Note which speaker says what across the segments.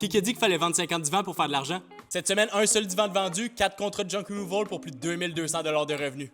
Speaker 1: Qui a dit qu'il fallait vendre 50 divans pour faire de l'argent?
Speaker 2: Cette semaine, un seul divan de vendu, 4 contrats de junk removal pour plus de 2200 $ de revenus.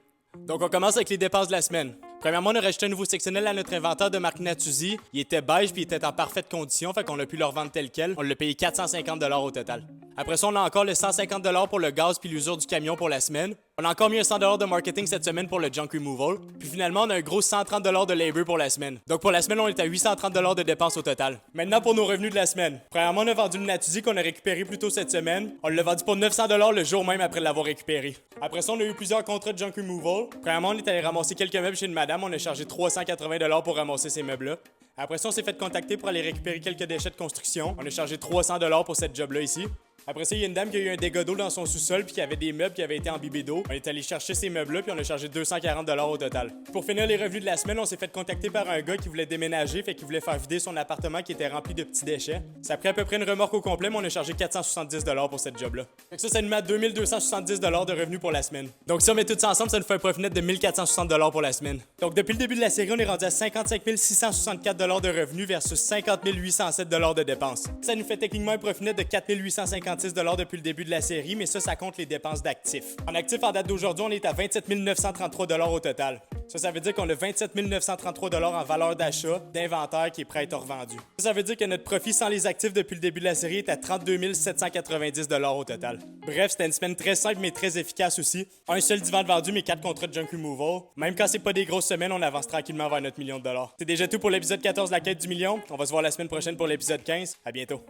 Speaker 2: Donc on commence avec les dépenses de la semaine. Premièrement, on a rajouté un nouveau sectionnel à notre inventaire de marque Natuzzi. Il était beige puis il était en parfaite condition, fait qu'on a pu le revendre tel quel. On l'a payé 450 $ au total. Après ça, on a encore le 150 $ pour le gaz puis l'usure du camion pour la semaine. On a encore mis un 100 $ de marketing cette semaine pour le junk removal. Puis finalement, on a un gros 130 $ de labor pour la semaine. Donc pour la semaine, on est à 830 $ de dépenses au total. Maintenant pour nos revenus de la semaine. Premièrement, on a vendu le Natuzzi qu'on a récupéré plus tôt cette semaine. On l'a vendu pour 900 $ le jour même après l'avoir récupéré. Après ça, on a eu plusieurs contrats de junk removal. Premièrement, on est allé ramasser quelques meubles chez une madame. On a chargé 380 $ pour ramasser ces meubles-là. Après ça, on s'est fait contacter pour aller récupérer quelques déchets de construction. On a chargé 300 $ pour cette job-là ici. Après ça, il y a une dame qui a eu un dégât d'eau dans son sous-sol puis qui avait des meubles qui avaient été imbibés d'eau. On est allé chercher ces meubles-là puis on a chargé 240 $ au total. Pour finir les revenus de la semaine, on s'est fait contacter par un gars qui voulait déménager, fait qu'il voulait faire vider son appartement qui était rempli de petits déchets. Ça a pris à peu près une remorque au complet, mais on a chargé 470 $ pour cette job-là. Fait que ça nous met à 2270 $ de revenus pour la semaine. Donc si on met tout ça ensemble, ça nous fait un profit net de 1460 $ pour la semaine. Donc depuis le début de la série, on est rendu à 55 664 $ de revenus versus 50 807 $ de dépenses. Ça nous fait techniquement un profit net de 4 856 $ depuis le début de la série, mais ça compte les dépenses d'actifs. En actifs, en date d'aujourd'hui, on est à 27 933 $ au total. Ça veut dire qu'on a 27 933 $ en valeur d'achat d'inventaire qui est prêt à être revendu. Ça veut dire que notre profit sans les actifs depuis le début de la série est à 32 790 $ au total. Bref, c'était une semaine très simple mais très efficace aussi. Un seul divan de vendu mais 4 contrats de junk removal. Même quand c'est pas des grosses semaines, on avance tranquillement vers notre million de dollars. C'est déjà tout pour l'épisode 14 de la quête du million. On va se voir la semaine prochaine pour l'épisode 15. À bientôt.